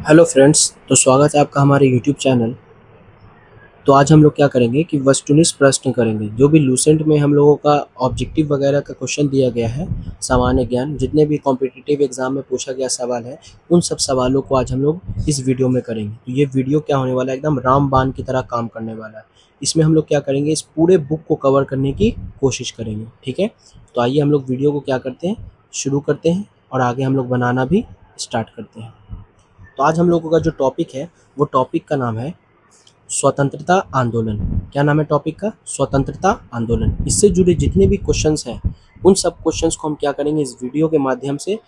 Hello friends, तो स्वागत है आपका हमारे यूट्यूब चैनल। तो आज हम लोग क्या करेंगे कि वस्तुनिष्ठ प्रश्न करेंगे। जो भी लूसेंट में हम लोगों का ऑब्जेक्टिव वगैरह का क्वेश्चन दिया गया है, सामान्य ज्ञान जितने भी कॉम्पिटिटिव एग्जाम में पूछा गया सवाल है, उन सब सवालों को आज हम लोग इस वीडियो में करेंगे। तो ये वीडियो क्या होने वाला है, एकदम रामबाण की तरह काम करने वाला है। इसमें हम लोग क्या करेंगे, इस पूरे बुक को कवर करने की कोशिश करेंगे। ठीक है, तो आइए हम लोग वीडियो को क्या करते हैं, शुरू करते हैं और आगे हम लोग बनाना भी स्टार्ट करते हैं। तो आज हम लोगों का जो टॉपिक है, वो टॉपिक का नाम है स्वतंत्रता आंदोलन। क्या नाम है टॉपिक का? स्वतंत्रता आंदोलन। इससे जुड़े जितने भी क्वेश्चंस हैं, उन सब क्वेश्चंस को हम क्या करेंगे, इस वीडियो के माध्यम से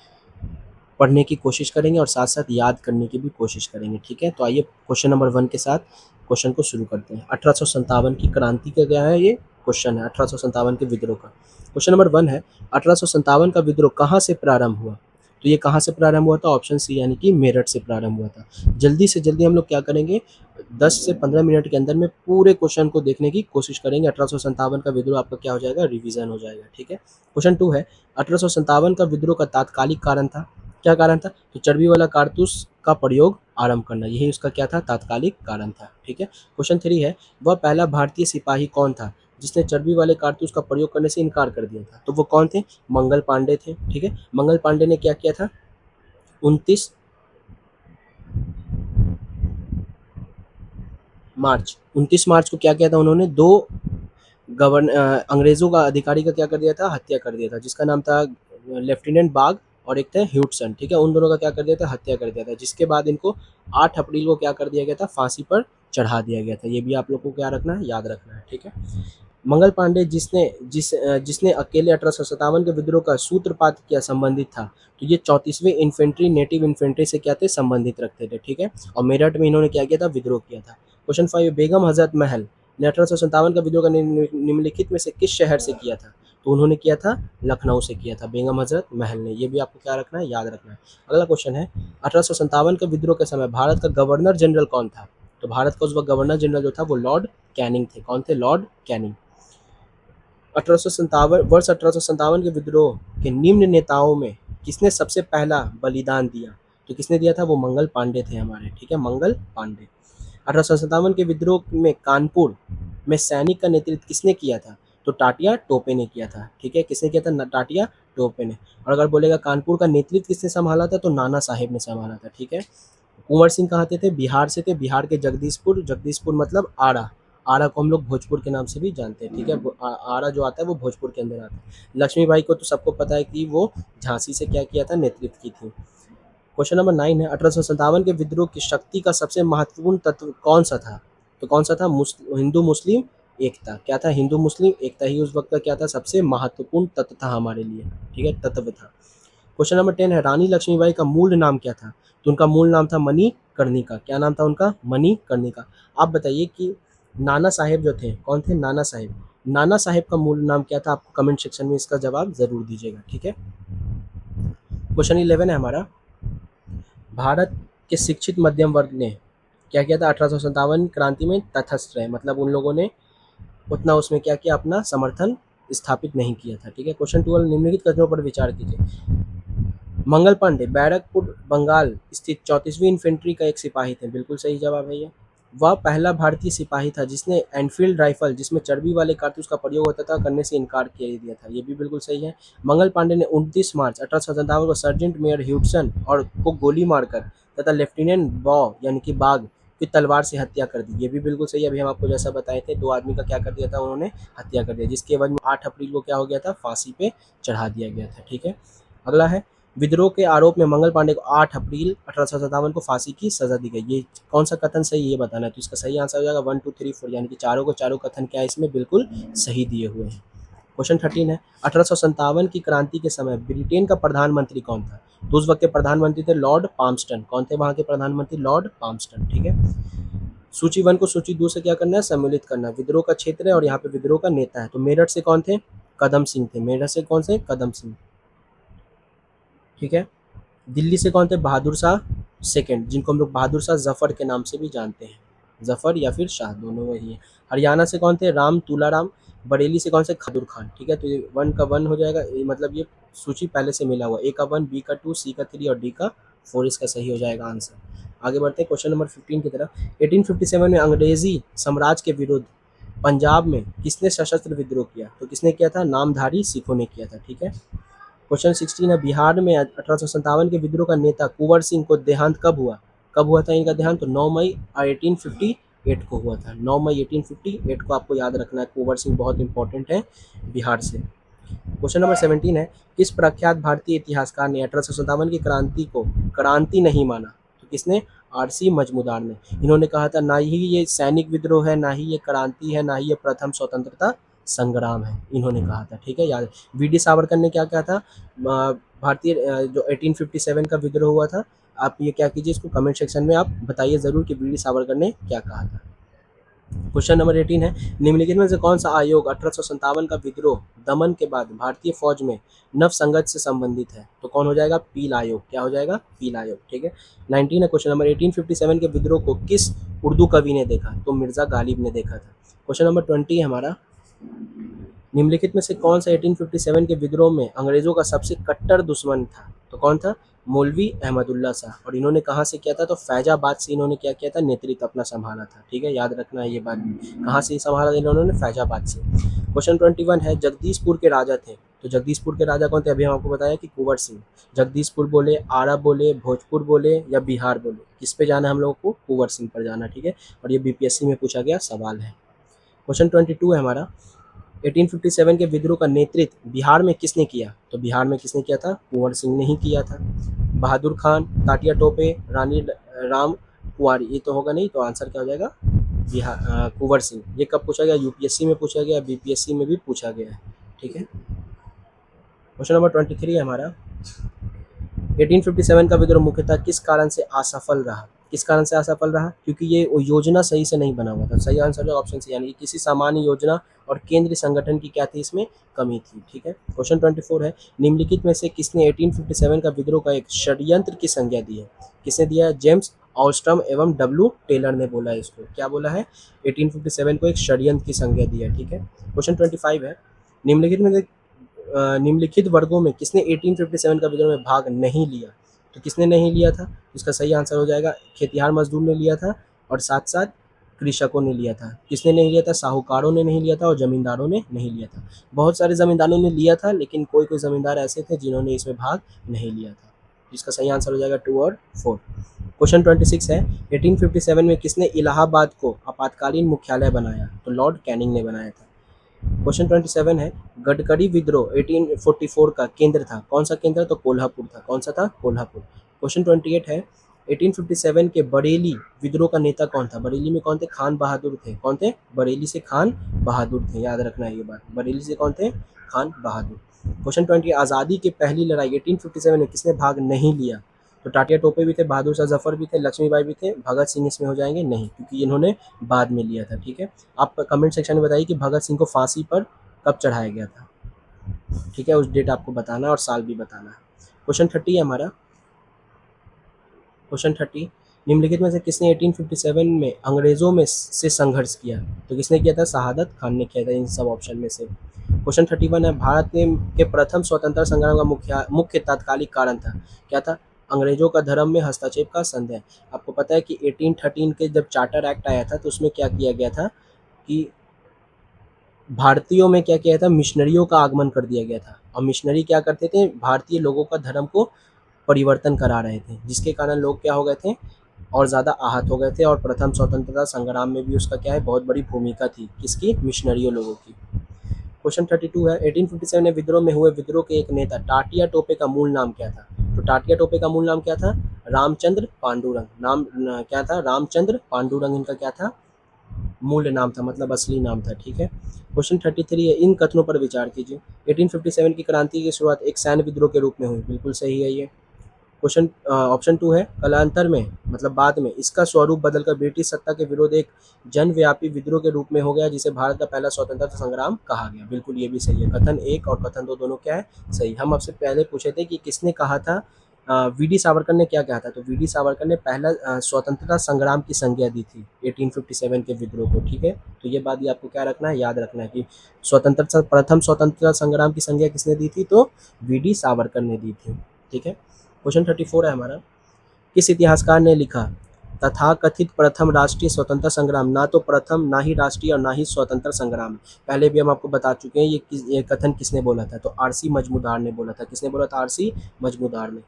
पढ़ने की कोशिश करेंगे और साथ साथ याद करने की भी कोशिश करेंगे। ठीक है, तो आइए क्वेश्चन नंबर 1 के साथ क्वेश्चन को शुरू करते हैं। 1857 की क्रांति का क्या है, ये क्वेश्चन है 1857 के विद्रोह का। क्वेश्चन नंबर 1 है, 1857 का विद्रोह कहाँ से प्रारंभ हुआ? तो ये कहाँ से प्रारंभ हुआ था? ऑप्शन सी यानी कि मेरठ से प्रारंभ हुआ था। जल्दी से जल्दी हम लोग क्या करेंगे, 10 से 15 मिनट के अंदर में पूरे क्वेश्चन को देखने की कोशिश करेंगे। 1857 का विद्रोह आपका क्या हो जाएगा, रिवीजन हो जाएगा। ठीक है, क्वेश्चन 2 है, 1857 का विद्रोह का तात्कालिक कारण था। क्या कारण था? तो चर्बी वाला कारतूस का प्रयोग आरंभ करना, यही उसका क्या था, तात्कालिक कारण था। ठीक है, क्वेश्चन 3 है, वह पहला भारतीय सिपाही कौन था जिसने चर्बी वाले कारतूस का प्रयोग करने से इनकार कर दिया था? तो वो कौन थे? मंगल पांडे थे। ठीक है, मंगल पांडे ने क्या किया था, 29 मार्च को क्या किया था उन्होंने, दो अंग्रेजों का अधिकारी का क्या कर दिया था, हत्या कर दिया था, जिसका नाम था लेफ्टिनेंट बाग और एक था ह्यूटसन। ठीक है, उन दोनों का क्या कर दिया था, हत्या कर दिया था, जिसके बाद इनको 8 अप्रैल को क्या कर दिया गया था, फांसी पर चढ़ा दिया गया था। ये भी आप लोग को क्या रखना है, याद रखना है। ठीक है, मंगल पांडे जिसने अकेले 1857 के विद्रोह का सूत्रपात किया संबंधित था, तो ये 34वीं इन्फेंट्री नेटिव इन्फेंट्री से क्या थे, संबंधित रखते थे। ठीक है, और मेरठ में इन्होंने क्या किया था, विद्रोह किया था। क्वेश्चन 5, बेगम हजरत महल ने 1857 का विद्रोह का निम्नलिखित में से किस शहर से किया था? तो उन्होंने किया था लखनऊ से किया था, बेगम हजरत महल ने। ये भी आपको क्या रखना है, याद रखना है। अगला क्वेश्चन है, 1857 के विद्रोह के समय भारत का गवर्नर जनरल कौन था? तो भारत का उस वक्त गवर्नर जनरल जो था वो लॉर्ड कैनिंग थे। कौन थे? Lord Canning. 1857 वर्ष 1857 के विद्रोह के निम्न नेताओं में किसने सबसे पहला बलिदान दिया? तो किसने दिया था, वो मंगल पांडे थे हमारे। ठीक है, मंगल पांडे। 1857 के विद्रोह में कानपुर में सैनिक का नेतृत्व किसने किया था? तो टाटिया टोपे ने किया था। ठीक है, किसने किया था, टाटिया टोपे ने। और अगर बोलेगा कानपुर का नेतृत्व किसने संभाला था, तो नाना साहेब ने संभाला था। ठीक है, कुंवर सिंह कहाँ थे? बिहार से थे, बिहार के जगदीशपुर। जगदीशपुर मतलब आरा। आरा को हम लोग भोजपुर के नाम से भी जानते हैं। ठीक है, आरा जो आता है वो भोजपुर के अंदर आता है। लक्ष्मीबाई को तो सबको पता है कि वो झांसी से क्या किया था, नेतृत्व की थी। क्वेश्चन नंबर 9 है, 1857 के विद्रोह की शक्ति का सबसे महत्वपूर्ण तत्व कौन सा था? तो कौन सा था? हिंदू मुस्लिम एकता। क्या था? हिंदू मुस्लिम एकता ही उस वक्त का क्या था, सबसे महत्वपूर्ण तत्व था हमारे लिए। ठीक है, तत्व था। क्वेश्चन नंबर 10 है, रानी लक्ष्मीबाई का मूल नाम क्या था? तो उनका मूल नाम था मणिकर्णिका। क्या नाम था उनका? मणिकर्णिका। आप बताइए कि नाना साहेब जो थे, कौन थे? नाना साहेब। नाना साहेब का मूल नाम क्या था? आपको कमेंट सेक्शन में इसका जवाब जरूर दीजिएगा। ठीक है, क्वेश्चन 11 है हमारा, भारत के शिक्षित मध्यम वर्ग ने क्या किया था 1857 क्रांति में? तटस्थ रहे, मतलब उन लोगों ने उतना उसमें क्या किया, अपना समर्थन स्थापित नहीं किया था। ठीक है, क्वेश्चन 12, निम्नलिखित कथनों पर विचार कीजिए। मंगल पांडे बैरकपुर बंगाल स्थित 34वीं इन्फेंट्री का एक सिपाही थे। बिल्कुल सही जवाब है ये। वह पहला भारतीय सिपाही था जिसने एनफील्ड राइफल, जिसमें चर्बी वाले कारतूस का प्रयोग होता था, करने से इनकार किया दिया था। ये भी बिल्कुल सही है। मंगल पांडे ने 29 मार्च 1857 को सर्जेंट मेयर ह्यूटसन और को गोली मारकर तथा लेफ्टिनेंट बॉ यानी कि बाग की तलवार से हत्या कर दी। ये भी बिल्कुल सही है। अभी हम आपको जैसा बताए थे, दो आदमी का क्या कर दिया था, उन्होंने हत्या कर दिया, जिसके एवज में 8 अप्रैल को क्या हो गया था, फांसी पे चढ़ा दिया गया था। ठीक है, अगला है, विद्रोह के आरोप में मंगल पांडे को 8 अप्रैल 1857 को फांसी की सजा दी गई। ये कौन सा कथन सही है, ये बताना है। तो इसका सही आंसर हो जाएगा 1 2 3 4, यानी कि चारों को चारों कथन क्या है, इसमें बिल्कुल सही दिए हुए हैं। क्वेश्चन 13 है, 1857 की क्रांति के समय ब्रिटेन का प्रधानमंत्री कौन था? तो उस वक्त के प्रधानमंत्री थे लॉर्ड पाम्स्टन। कौन थे वहां के प्रधानमंत्री? लॉर्ड पाम्स्टन। ठीक है, सूची 1 को सूची 2 से क्या करना है, सम्मिलित करना है। विद्रोह का क्षेत्र है और यहाँ पे विद्रोह का नेता है। तो मेरठ से कौन थे? कदम सिंह थे। मेरठ से कौन से? कदम सिंह। ठीक है, दिल्ली से कौन थे? बहादुर शाह सेकंड, जिनको हम लोग बहादुर शाह जफर के नाम से भी जानते हैं। जफर या फिर शाह, दोनों वही है। हरियाणा से कौन थे? राम तुलाराम। बरेली से कौन से? खदुर खान। ठीक है, तो ये 1 का 1 हो जाएगा, मतलब ये सूची पहले से मिला हुआ। ए का 1, बी का 2, सी का 3 और डी का 4 इसका सही हो जाएगा आंसर। आगे बढ़ते हैं क्वेश्चन नंबर 15 की तरफ। 1857 में अंग्रेजी साम्राज्य के विरुद्ध पंजाब में किसने सशस्त्र विद्रोह किया? तो किसने किया था? नामधारी सिखों ने किया था। ठीक है। क्वेश्चन 16 है, बिहार में 1857 के विद्रोह का नेता कुंवर सिंह को देहांत कब हुआ? कब हुआ था इनका देहांत? तो 9 मई 1858 को हुआ था। 9 मई 1858 को आपको याद रखना है। कुंवर सिंह बहुत इंपॉर्टेंट है बिहार से। क्वेश्चन नंबर 17 है, किस प्रख्यात भारतीय इतिहासकार ने 1857 की क्रांति को क्रांति नहीं माना? तो किसने? आरसी मजमूदार ने। इन्होंने कहा था ना ही ये सैनिक विद्रोह है, ना ही ये क्रांति है, ना ही ये प्रथम स्वतंत्रता संग्राम है, इन्होंने कहा था। ठीक है, याद। वी.डी. सावरकर ने क्या कहा था? भारतीय जो 1857 का विद्रोह हुआ था, आप ये क्या कीजिए, इसको कमेंट सेक्शन में आप बताइए ज़रूर कि वी.डी. सावरकर ने क्या कहा था। क्वेश्चन नंबर 18 है, निम्नलिखित में से कौन सा आयोग 1857 का विद्रोह दमन के बाद भारतीय फौज में नव संगत से संबंधित है? तो कौन हो जाएगा? पील आयोग। क्या हो जाएगा? पील आयोग। ठीक है। 19 है क्वेश्चन नंबर, 1857 के विद्रोह को किस उर्दू कवि ने देखा? तो मिर्जा गालिब ने देखा था। क्वेश्चन नंबर 20 है हमारा, निम्नलिखित में से कौन सा 1857 के विद्रोह में अंग्रेजों का सबसे कट्टर दुश्मन था? तो कौन था? मौलवी अहमदुल्ला शाह। और इन्होंने कहाँ से किया था? तो फैजाबाद से इन्होंने क्या किया था? नेतृत्व अपना संभाला था। ठीक है, याद रखना है ये बात भी। कहाँ से संभाला था इन्होंने? फैजाबाद से। क्वेश्चन 21 है, जगदीशपुर के राजा थे। तो जगदीशपुर के राजा कौन थे? अभी हम आपको बताया कि कुंवर सिंह। जगदीशपुर बोले, आरा बोले, भोजपुर बोले या बिहार बोले, किस पे जाना है हम लोगों को? कुंवर सिंह पर जाना। ठीक है, और ये बीपीएससी में पूछा गया सवाल है। क्वेश्चन 22 है हमारा, 1857 के विद्रोह का नेतृत्व बिहार में किसने किया? तो बिहार में किसने किया था? कुंवर सिंह ने ही किया था। बहादुर खान, तात्या टोपे, रानी राम कुंवारी, ये तो होगा नहीं, तो आंसर क्या हो जाएगा? बिहार कुंवर सिंह। ये कब पूछा गया? यूपीएससी में पूछा गया, बीपीएससी में भी पूछा गया है। ठीक है। क्वेश्चन नंबर 23 है हमारा, 1857 का विद्रोह मुख्यतः किस कारण से असफल रहा? किस कारण से असफल रहा? क्योंकि ये योजना सही से नहीं बना हुआ था। सही आंसर है ऑप्शन सी, यानी कि किसी सामान्य योजना और केंद्रीय संगठन की क्या थी? इसमें कमी थी। ठीक है। क्वेश्चन 24 है, निम्नलिखित में से किसने 1857 का विद्रोह का एक षड्यंत्र की संज्ञा दी है? किसने दिया है? जेम्स ऑस्ट्रम एवं डब्ल्यू टेलर ने बोला है इसको। क्या बोला है? 1857 को एक षड्यंत्र की संज्ञा दी है। ठीक है। क्वेश्चन 25 है, निम्नलिखित में निम्नलिखित वर्गों में किसने 1857 का विद्रोह में भाग नहीं लिया? तो किसने नहीं लिया था? इसका सही आंसर हो जाएगा खेतिहार मजदूर ने लिया था, और साथ साथ कृषकों ने लिया था। किसने नहीं लिया था? साहूकारों ने नहीं लिया था, और जमींदारों ने नहीं लिया था। बहुत सारे जमींदारों ने लिया था, लेकिन कोई कोई जमींदार ऐसे थे जिन्होंने इसमें भाग नहीं लिया था। जिसका सही आंसर हो जाएगा 2 और 4। क्वेश्चन 26 है, 1857 में किसने इलाहाबाद को आपातकालीन मुख्यालय बनाया? तो लॉर्ड कैनिंग ने बनाया था। क्वेश्चन 27 है, गडकरी विद्रोह 1844 का केंद्र था। कौन सा केंद्र? तो कोल्हापुर था। कौन सा था? कोल्हापुर। क्वेश्चन 28 है, 1857 के बरेली विद्रोह का नेता कौन था? बरेली में कौन थे? खान बहादुर थे। कौन थे? बरेली से खान बहादुर थे। याद रखना है ये बात। बरेली से कौन थे? खान बहादुर। क्वेश्चन 20, आज़ादी की पहली लड़ाई 1857 में किसने भाग नहीं लिया? तो टाटिया टोपे भी थे, बहादुर शाह जफर भी थे, लक्ष्मीबाई भी थे। भगत सिंह इसमें हो जाएंगे नहीं, क्योंकि इन्होंने बाद में लिया था। ठीक है। आप कमेंट सेक्शन में बताइए कि भगत सिंह को फांसी पर कब चढ़ाया गया था? ठीक है, उस डेट आपको बताना और साल भी बताना है। क्वेश्चन 30 है हमारा, क्वेश्चन 30, निम्नलिखित में से किसने 1857 में अंग्रेजों में से संघर्ष किया? तो किसने किया था? शहादत खान ने किया था इन सब ऑप्शन में से। क्वेश्चन 31 है, भारत के प्रथम स्वतंत्रता संग्राम का मुख्य तात्कालिक कारण था। क्या था? अंग्रेजों का धर्म में हस्तक्षेप का संदेह। आपको पता है कि 1813 के जब चार्टर एक्ट आया था, तो उसमें क्या किया गया था कि भारतीयों में क्या किया था? मिशनरियों का आगमन कर दिया गया था। और मिशनरी क्या करते थे? भारतीय लोगों का धर्म को परिवर्तन करा रहे थे, जिसके कारण लोग क्या हो गए थे? और ज़्यादा आहत हो गए थे। और प्रथम स्वतंत्रता संग्राम में भी उसका क्या है? बहुत बड़ी भूमिका थी। किसकी? मिशनरियों लोगों की। क्वेश्चन 32 है, 1857 में विद्रोह में हुए विद्रोह के एक नेता टाटिया टोपे का मूल नाम क्या था? तो टाटिया टोपे का मूल नाम क्या था? रामचंद्र पांडुरंग। नाम क्या था? रामचंद्र पांडुरंग इनका क्या था? मूल नाम था, मतलब असली नाम था। ठीक है। क्वेश्चन 33 है, इन कथनों पर विचार कीजिए। 1857 की क्रांति की शुरुआत एक सैन्य विद्रोह के रूप में हुई। बिल्कुल सही है ये। क्वेश्चन ऑप्शन 2 है, कालांतर में मतलब बाद में इसका स्वरूप बदलकर ब्रिटिश सत्ता के विरुद्ध एक जनव्यापी विद्रोह के रूप में हो गया, जिसे भारत का पहला स्वतंत्रता संग्राम कहा गया। बिल्कुल ये भी सही है। कथन 1 और कथन 2 दोनों क्या है? सही। हम आपसे पहले पूछे थे कि किसने कहा था, वी.डी. सावरकर ने क्या कहा था? तो वी.डी. सावरकर ने पहला स्वतंत्रता संग्राम की संज्ञा दी थी 1857 के विद्रोह को। ठीक है, तो ये बात भी आपको क्या रखना है? याद रखना है कि प्रथम स्वतंत्रता संग्राम की संज्ञा किसने दी थी? तो वी.डी. सावरकर ने दी थी। ठीक है। क्वेश्चन 34 है हमारा, किस इतिहासकार ने लिखा तथाकथित प्रथम राष्ट्रीय स्वतंत्रता संग्राम, ना तो प्रथम, ना ही राष्ट्रीय और ना ही स्वतंत्र संग्राम है। पहले भी हम आपको बता चुके हैं ये कथन किसने बोला था, तो आरसी मजमूदार ने बोला था। किसने बोला था? आरसी मजमूदार ने।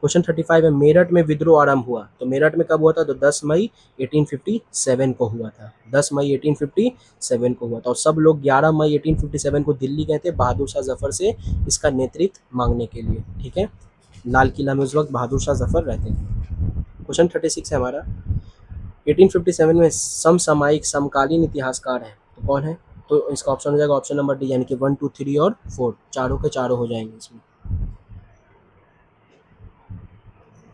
क्वेश्चन 35 है, मेरठ में विद्रोह आरंभ हुआ, तो मेरठ में कब हुआ था? तो 10 मई 1857 को हुआ था। 10 मई 1857 को हुआ था। और सब लोग 11 मई 1857 को दिल्ली गए थे बहादुर शाह जफर से इसका नेतृत्व मांगने के लिए। ठीक है, लाल किला में उस वक्त बहादुर शाह जफर रहते थे। क्वेश्चन 36 है हमारा, 1857 में समसामयिक समकालीन इतिहासकार है, तो कौन है? तो इसका ऑप्शन हो जाएगा ऑप्शन नंबर डी, यानी कि 1, 2, 3 और 4, चारों के चारों हो जाएंगे इसमें।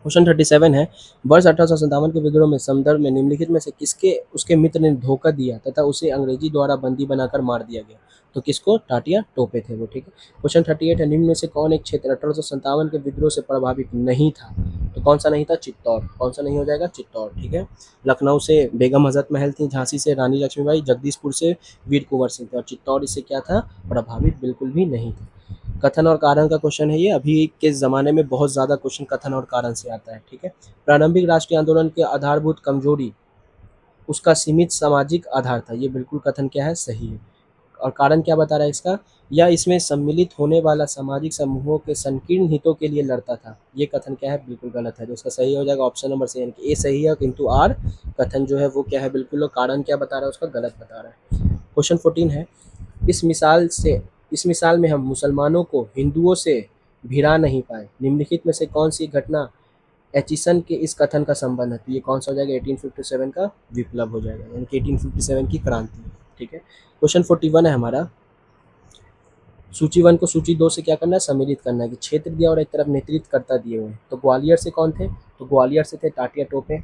क्वेश्चन 37 है, वर्ष 1857 के विद्रोह में संदर्भ में निम्नलिखित में से किसके उसके मित्र ने धोखा दिया तथा उसे अंग्रेजी द्वारा बंदी बनाकर मार दिया गया? तो किसको? टाटिया टोपे थे वो। ठीक है। क्वेश्चन 38 है, निम्न में से कौन एक क्षेत्र 1857 के विद्रोह से प्रभावित नहीं था? तो कौन सा नहीं था? चित्तौड़। कौन सा नहीं हो जाएगा? चित्तौड़। ठीक है। लखनऊ से बेगम हजरत महल थी, झांसी से रानी लक्ष्मीबाई, जगदीशपुर से वीर कुंवर सिंह थे, और चित्तौड़ इससे क्या था? प्रभावित बिल्कुल भी नहीं था। कथन और कारण का क्वेश्चन है ये। अभी के ज़माने में बहुत ज़्यादा क्वेश्चन कथन और कारण से आता है। ठीक है। प्रारंभिक राष्ट्रीय आंदोलन के आधारभूत कमजोरी उसका सीमित सामाजिक आधार था, ये बिल्कुल कथन क्या है? सही है। और कारण क्या बता रहा है इसका? या इसमें सम्मिलित होने वाला सामाजिक समूहों के संकीर्ण हितों के लिए लड़ता था, ये कथन क्या है? बिल्कुल गलत है। तो इसका सही हो जाएगा ऑप्शन नंबर सी, यानी कि ए सही है, किंतु आर कथन जो है वो क्या है? बिल्कुल। और कारण क्या बता रहा है? उसका गलत बता रहा है। क्वेश्चन 14 है, इस मिसाल में हम मुसलमानों को हिंदुओं से भिड़ा नहीं पाए, निम्नलिखित में से कौन सी घटना एचिसन के इस कथन का संबंध है? तो ये कौन सा हो जाएगा? 1857 का विप्लव हो जाएगा, यानी कि 1857 की क्रांति। ठीक है। क्वेश्चन 41 है हमारा, सूची 1 को सूची 2 से क्या करना है? सम्मिलित करना है। कि क्षेत्र दिया और एक तरफ नेतृत्व करता दिए हुए। तो ग्वालियर से कौन थे? तो ग्वालियर से थे टाटिया टोपे,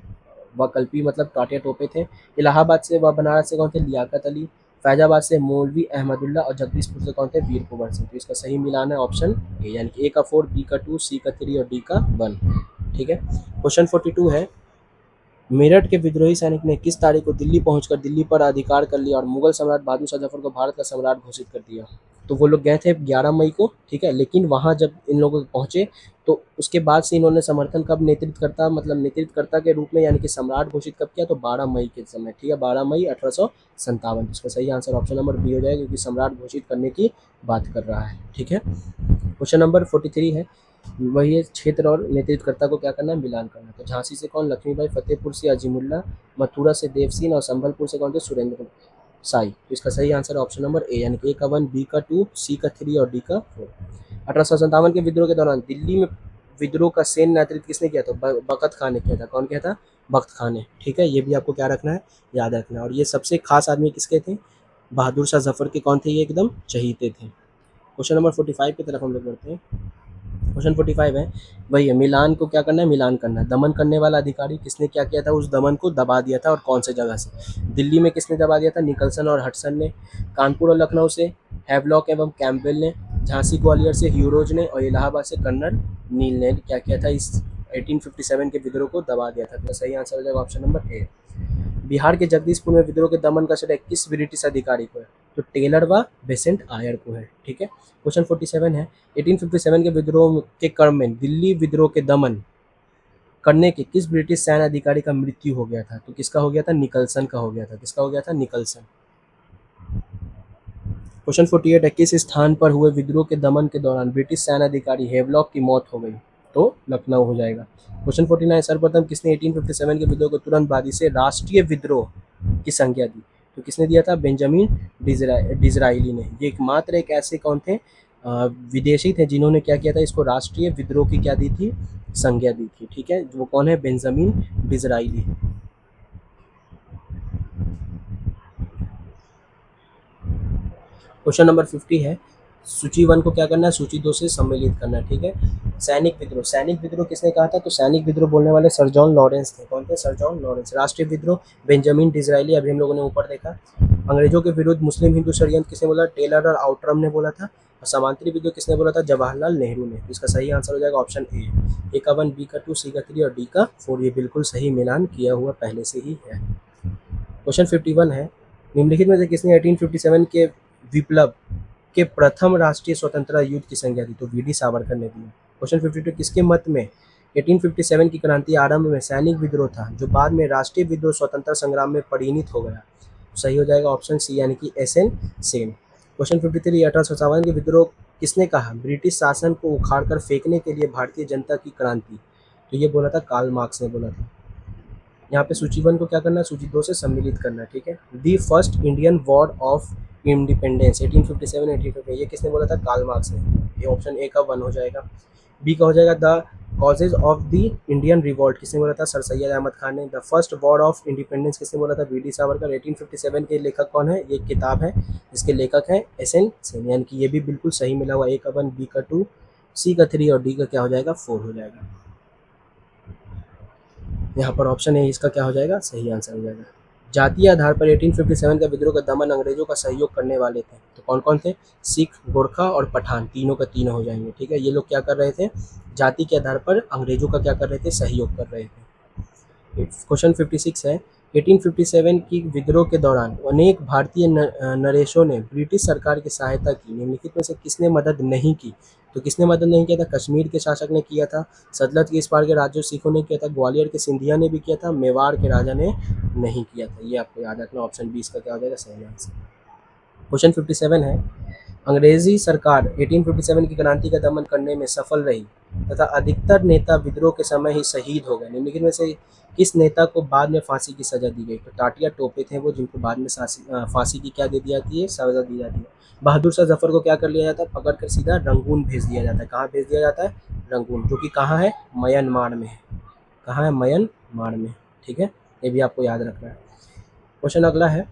व कल्पी मतलब टाटिया टोपे थे। इलाहाबाद से व बनारस से कौन थे? लियाकत अली। फैजाबाद से मौलवी अहमदुल्ला, और जगदीशपुर से कौन थे? वीर कुंवर सिंह। तो इसका सही मिलान है ऑप्शन ए, यानी कि ए का 4, बी का 2, सी का 3 और डी का 1। ठीक है। क्वेश्चन 42 है, मेरठ के विद्रोही सैनिक ने किस तारीख को दिल्ली पहुंचकर दिल्ली पर अधिकार कर लिया और मुगल सम्राट बहादुर शाह जफर को भारत का सम्राट घोषित कर दिया? तो वो लोग गए थे 11 मई को। ठीक है। लेकिन वहां जब इन लोगों को पहुंचे तो उसके बाद से इन्होंने समर्थन कब नेतृत्वकर्ता मतलब नेतृत्वकर्ता के रूप में यानी कि सम्राट घोषित कब किया? तो 12 मई के समय। ठीक है, 12 मई 1857। इसका सही आंसर ऑप्शन नंबर बी हो जाएगा, क्योंकि सम्राट घोषित करने की बात कर रहा है। ठीक है। क्वेश्चन नंबर 43 है, वही है क्षेत्र और नेतृत्वकर्ता को क्या करना है? मिलान करना। तो झांसी से कौन? लक्ष्मीबाई। फतेहपुर से अजीमुल्ला। मथुरा से देवसिंह। और संबलपुर से कौन थे? सुरेंद्र साई। तो इसका सही आंसर ऑप्शन नंबर ए, यानी कि ए का 1, बी का 2, सी का 3 और डी का 4। 1857 के विद्रोह के दौरान दिल्ली में विद्रोह का सैन्य नेतृत्व किसने किया? तो बखत खान ने किया था। कौन किया था? बख्त खान ने। ठीक है, ये भी आपको क्या रखना है? याद रखना है। और ये सबसे खास आदमी किसके थे? बहादुर शाह जफर के कौन थे? ये एकदम चहीते थे। क्वेश्चन नंबर 45 की तरफ हम लोग बढ़ते हैं। क्वेश्चन 45 है, वही है, मिलान को क्या करना है? मिलान करना है। दमन करने वाला अधिकारी किसने क्या किया था? उस दमन को दबा दिया था, और कौन से जगह से? दिल्ली में किसने दबा दिया था? निकलसन और हटसन ने। कानपुर और लखनऊ से हैवलॉक एवं कैम्पबेल ने। झांसी ग्वालियर से ह्यूरोज ने। और इलाहाबाद से कर्नल नील ने क्या किया था? इस 1857 के विद्रोह को दबा दिया था। तो सही आंसर हो जाएगा ऑप्शन नंबर ए। बिहार के जगदीशपुर में विद्रोह के दमन का श्रेय किस ब्रिटिश अधिकारी को है? तो टेलर व बेसेंट आयर को है। ठीक है। क्वेश्चन 47 है, 1857 के विद्रोह के क्रम में दिल्ली विद्रोह के दमन करने के किस ब्रिटिश सैन्य अधिकारी का मृत्यु हो गया था? तो किसका हो गया था? निकलसन का हो गया था। किसका हो गया था? निकलसन। क्वेश्चन 48 है, किस स्थान पर हुए विद्रोह के दमन के दौरान ब्रिटिश सैन्य अधिकारी हेवलॉक की मौत हो गई? तो लखनऊ हो जाएगा। क्वेश्चन 49, सर्वप्रथम किसने 1857 के विद्रोह को तुरंत बाद से राष्ट्रीय विद्रोह की संज्ञा दी? तो किसने दिया था? बेंजामिन डिजराइली ने। ये एकमात्र एक ऐसे कौन थे? विदेशी थे जिन्होंने क्या किया था? इसको राष्ट्रीय विद्रोह की क्या दी थी? संज्ञा दी थी। ठीक है, वो कौन है? Benjamin Disraeli. क्वेश्चन नंबर 50 है, सूची 1 को क्या करना है? सूची 2 से सम्मिलित करना है। ठीक है। सैनिक विद्रोह किसने कहा था? तो सैनिक विद्रोह बोलने वाले सर जॉन लॉरेंस थे। कौन थे? Sir John Lawrence. राष्ट्रीय विद्रोह बेंजामिन डिजराइली, अभी हम लोगों ने ऊपर देखा। अंग्रेजों के विरुद्ध मुस्लिम हिंदू षड्यंत्र किसने बोला? टेलर और आउटरम ने बोला था। और सामंतरी विद्रोह किसने बोला था? जवाहरलाल नेहरू ने। इसका सही आंसर हो जाएगा ऑप्शन ए का 1, बी का 2, सी का 3 और डी का 4। ये बिल्कुल सही मिलान किया हुआ पहले से ही है। क्वेश्चन 51 है, निम्नलिखित में से किसने 1857 के विप्लव के प्रथम राष्ट्रीय स्वतंत्रता युद्ध की संज्ञा दी? तो वी डी सावरकर ने दी। क्वेश्चन 52, किसके मत में 1857 की क्रांति आरंभ में सैनिक विद्रोह था जो बाद में राष्ट्रीय विद्रोह स्वतंत्रता संग्राम में परिणित हो गया। सही हो जाएगा ऑप्शन सी यानी कि एसएन सेन। क्वेश्चन 53, 1857 के विद्रोह किसने कहा ब्रिटिश शासन को उखाड़कर फेंकने के लिए भारतीय जनता की क्रांति? तो ये बोला था कार्ल मार्क्स ने बोला था। यहाँ पे सूची 1 को क्या करना है, सूची 2 से सम्मिलित करना है, ठीक है। The first Indian war of independence 1857 1850, ये किसने बोला था, कार्ल मार्क्स ने। ये ऑप्शन ए का 1 हो जाएगा। बी का हो जाएगा the causes of the Indian revolt, किसने बोला था, सर सैयद अहमद खान ने। The first war of independence किसने बोला था, वी.डी. सावरकर। 1857 के लेखक कौन है, ये किताब है इसके लेखक हैं एस.एन. सेन, यानी कि ये भी बिल्कुल सही मिला हुआ। ए का 1, बी का 2, सी का 3 और डी का क्या हो जाएगा 4 हो जाएगा। यहाँ पर ऑप्शन है इसका क्या हो जाएगा, सही आंसर हो जाएगा। जातीय आधार पर 1857 का विद्रोह का दमन अंग्रेजों का सहयोग करने वाले थे, तो कौन कौन थे, सिख, गोरखा और पठान, तीनों का तीनों हो जाएंगे, ठीक है। ये लोग क्या कर रहे थे, जाति के आधार पर अंग्रेजों का क्या कर रहे थे, सहयोग कर रहे थे। क्वेश्चन 56 है, 1857 की विद्रोह के दौरान अनेक भारतीय नरेशों ने ब्रिटिश सरकार की सहायता की, निम्नलिखित में से किसने मदद नहीं की? तो किसने मदद नहीं किया था, कश्मीर के शासक ने किया था, सतलज के इस पार के राज्यों सिखों ने किया था, ग्वालियर के सिंधिया ने भी किया था, मेवाड़ के राजा ने नहीं किया था। ये आपको याद रखना, ऑप्शन बी इसका क्या हो जाएगा, सही आंसर। क्वेश्चन 57 है, अंग्रेजी सरकार 1857 की क्रांति का दमन करने में सफल रही तथा अधिकतर नेता विद्रोह के समय ही शहीद हो गए, निम्नलिखित में से किस नेता को बाद में फांसी की सजा दी गई? तो टाटिया टोपे थे वो, जिनको बाद में फांसी की क्या दे दी जाती है, सजा दी जाती है। बहादुर शाह जफर को क्या कर लिया जाता है, पकड़ कर सीधा रंगून भेज दिया जाता है। कहाँ भेज दिया जाता है, रंगून, जो कि कहाँ है, म्यांमार में है। कहाँ है, म्यांमार में, ठीक है। ये भी आपको याद रखना है। क्वेश्चन अगला है,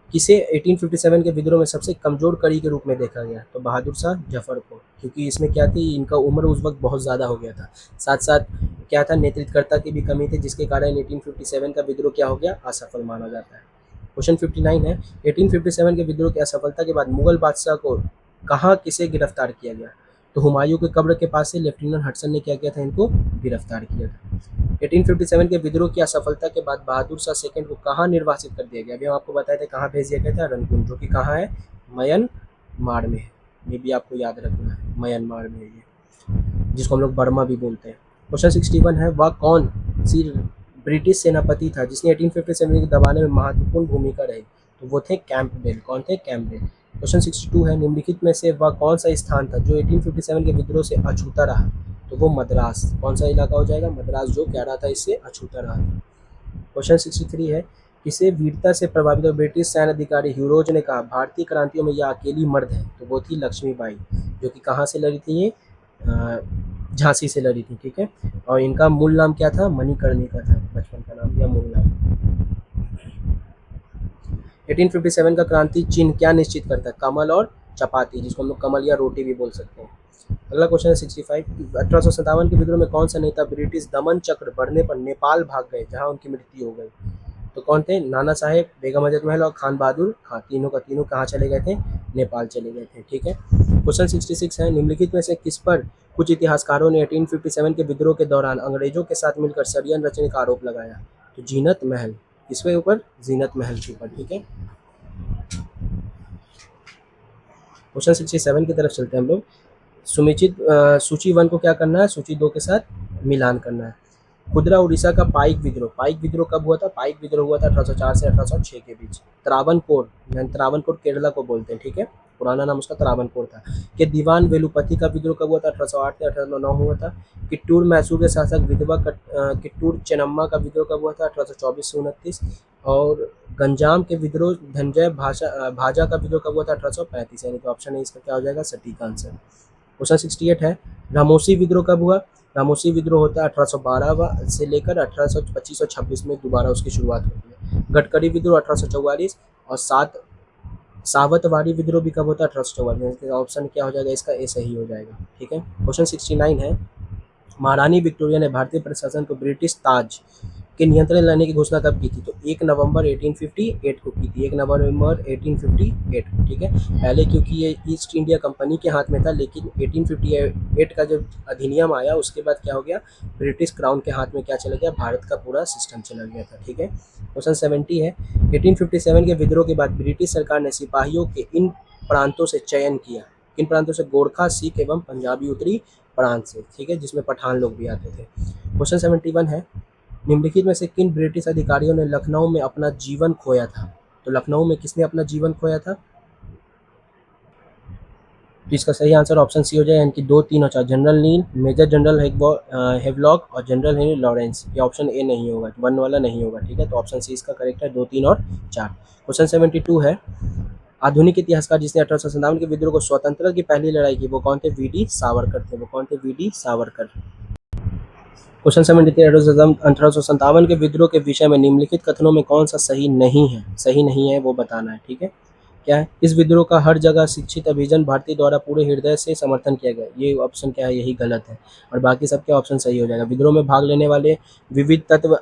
किसे 1857 के विद्रोह में सबसे कमजोर कड़ी के रूप में देखा गया? तो बहादुर शाह जफर को, क्योंकि इसमें क्या थी, इनका उम्र उस वक्त बहुत ज़्यादा हो गया था, साथ साथ क्या था, नेतृत्वकर्ता की भी कमी थी, जिसके कारण 1857 का विद्रोह क्या हो गया, असफल माना जाता है। क्वेश्चन 59 है, 1857 के विद्रोह की असफलता के बाद मुगल बादशाह को कहाँ किसे गिरफ्तार किया गया? तो हुमायूं के कब्र के पास से लेफ्टिनेंट हडसन ने क्या किया था, इनको गिरफ्तार किया था। 1857 के विद्रोह की असफलता के बाद बहादुर शाह सेकंड को कहाँ निर्वासित कर दिया गया? अभी हम आपको बताए थे कहाँ भेज दिया गया था, रंगून, जो कि कहाँ है, म्यांमार में है। ये भी आपको याद रखना है, म्यांमार में है ये, जिसको हम लोग बर्मा भी बोलते हैं। क्वेश्चन 61 है, वह कौन सी ब्रिटिश सेनापति था जिसने 1857 को दबाने में महत्वपूर्ण भूमिका रही? तो वो थे कैंपबेल। कौन थे, कैंपबेल। क्वेश्चन 62 है, निम्नलिखित में से वह कौन सा स्थान था जो 1857 के विद्रोह से अछूता रहा? तो वो मद्रास। कौन सा इलाका हो जाएगा, मद्रास, जो क्या रहा था, इससे अछूता रहा था। क्वेश्चन 63 है, किसे वीरता से प्रभावित ब्रिटिश सैन्य अधिकारी ह्यूरोज ने कहा भारतीय क्रांतियों में यह अकेली मर्द है? तो वो थी लक्ष्मीबाई, जो कि कहाँ से लड़ी थी, ये झांसी से लड़ी थी, ठीक है। और इनका मूल नाम क्या था, मणिकर्णिका था, बचपन का नाम या मूल नाम। 1857 का क्रांति चिन्ह क्या निश्चित करता है? कमल और चपाती, जिसको हम लोग कमल या रोटी भी बोल सकते हैं। अगला क्वेश्चन है 65, 1857 के विद्रोह में कौन सा नेता ब्रिटिश दमन चक्र बढ़ने पर नेपाल भाग गए, जहां उनकी मृत्यु हो गई? तो कौन थे, नाना साहेब, बेगम हजरत महल और खान बहादुर खां, तीनों का तीनों कहाँ चले गए थे, नेपाल चले गए थे, ठीक है। क्वेश्चन 66 है, निम्नलिखित में से किस पर कुछ इतिहासकारों ने 1857 के विद्रोह के दौरान अंग्रेजों के साथ मिलकर षड्यंत्र रचने का आरोप लगाया? तो जीनत महल, किसके ऊपर, जीनत महल के ऊपर, ठीक है। क्वेश्चन 67 की तरफ चलते हैं हम लोग। सूची 1 को क्या करना है, सूची 2 के साथ मिलान करना है। खुदरा उड़ीसा का पाइक विद्रोह कब हुआ था? पाइक विद्रोह हुआ था 1804 से 1806 के बीच। त्रावणकोर केरला को बोलते हैं, ठीक है, पुराना नाम उसका त्रावणकोर था। कि दीवान वेलुपति का विद्रोह कब हुआ था? 1808 से 1809 हुआ था। किट्टूर मैसूर के शासक विधवा किट्टूर चेन्नम्मा का विद्रोह कब हुआ था? 1824 से 29। और गंजाम के विद्रोह धनंजय भाजा का विद्रोह कब हुआ था? 1835, यानी कि ऑप्शन है इसका क्या हो जाएगा, सटीक आंसर। क्वेश्चन 68 है, रामोसी विद्रोह कब हुआ? रामोसी विद्रोह होता है 1812 से लेकर 1825 और 26 में दोबारा उसकी शुरुआत होती है। गडकरी विद्रोह 1844 और सावतवाड़ी विद्रोह भी कब होता है? 1844। ऑप्शन क्या हो जाएगा इसका, ए सही हो जाएगा, ठीक है। क्वेश्चन 69 है, महारानी विक्टोरिया ने भारतीय प्रशासन को ब्रिटिश ताज के नियंत्रण लाने की घोषणा कब की थी? तो 1 नवंबर 1858 को की थी, 1 नवंबर 1858 को, ठीक है। पहले क्योंकि ये ईस्ट इंडिया कंपनी के हाथ में था, लेकिन 1858 का जब अधिनियम आया उसके बाद क्या हो गया, ब्रिटिश क्राउन के हाथ में क्या चला गया, भारत का पूरा सिस्टम चला गया था, ठीक है। क्वेश्चन 70 है, 1857 के विद्रोह के बाद ब्रिटिश सरकार ने सिपाहियों के इन प्रांतों से चयन किया, किन प्रांतों से? गोरखा, सिख एवं पंजाबी उत्तरी प्रांत से, ठीक है, जिसमें पठान लोग भी आते थे। क्वेश्चन 71 है, निम्नलिखित में से किन ब्रिटिश अधिकारियों ने लखनऊ में अपना जीवन खोया था? तो लखनऊ में किसने अपना जीवन खोया था? तो इसका सही आंसर ऑप्शन सी हो जाए, यानी कि 2, 3 और 4। जनरल नील, मेजर जनरल हेवलॉक और जनरल हेनरी लॉरेंस। ये ऑप्शन ए नहीं होगा, 1 वाला नहीं होगा, ठीक है। तो ऑप्शन सी इसका करेक्ट है, 2, 3 और 4। क्वेश्चन 72 है, आधुनिक इतिहासकार जिसने 1857 के विद्रोह को स्वतंत्रता की पहली लड़ाई की, वो कौन थे? वी.डी. सावरकर थे। वो कौन थे? वी.डी. सावरकर। क्वेश्चन 73, 1857 के विद्रोह के विषय में निम्नलिखित कथनों में कौन सा सही नहीं है? सही नहीं है वो बताना है, ठीक है। क्या है? इस विद्रोह का हर जगह शिक्षित अभिजन भारतीय द्वारा पूरे हृदय से समर्थन किया गया। ये ऑप्शन क्या है? यही गलत है, और बाकी सबके ऑप्शन सही हो जाएगा। विद्रोह में भाग लेने वाले विविध तत्व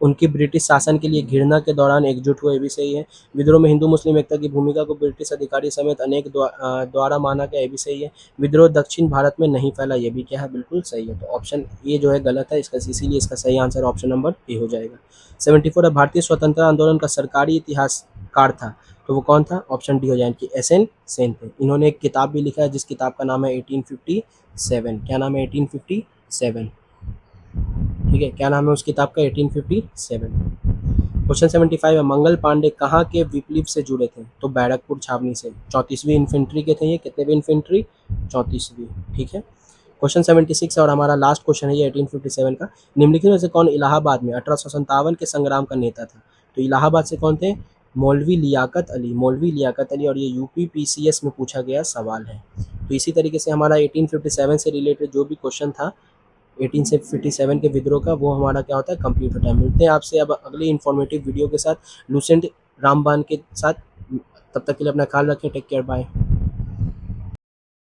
उनकी ब्रिटिश शासन के लिए घृणा के दौरान एकजुट हुए, भी सही है। विद्रोह में हिंदू मुस्लिम एकता की भूमिका को ब्रिटिश अधिकारी समेत अनेक द्वारा माना गया, ये भी सही है। विद्रोह दक्षिण भारत में नहीं फैला, ये भी क्या है? बिल्कुल सही है। तो ऑप्शन ए जो है गलत है इसका, इसीलिए इसका सही आंसर ऑप्शन नंबर ए हो जाएगा। 74 है, भारतीय स्वतंत्रता आंदोलन का सरकारी इतिहासकार था, तो वो कौन था? ऑप्शन डी हो जाए कि एस.एन. सेन थे। इन्होंने एक किताब भी लिखा है, जिस किताब का नाम है 1857। क्या नाम है? 1857, ठीक है। क्या नाम है उस किताब का? 1857। क्वेश्चन 75 है, मंगल पांडे कहाँ के विप्लव से जुड़े थे? तो बैरकपुर छावनी से। 34वीं इन्फेंट्री के थे ये। कितने इन्फेंट्री? 34वीं, ठीक है। क्वेश्चन 76 है और हमारा लास्ट क्वेश्चन है ये 1857 का। निम्नलिखित में से कौन इलाहाबाद में 1857 के संग्राम का नेता था? तो इलाहाबाद से कौन थे? मौलवी लियाकत अली। मौलवी लियाकत अली, और ये यूपी पीसीएस में पूछा गया सवाल है। तो इसी तरीके से हमारा 1857 से रिलेटेड जो भी क्वेश्चन था 1857 के विद्रोह का, वो हमारा क्या होता है? कंप्लीट होता है। मिलते हैं आपसे अब अगली इन्फॉर्मेटिव वीडियो के साथ, लुसेंट रामबान के साथ। तब तक के लिए अपना ख्याल रखें। Take care, bye.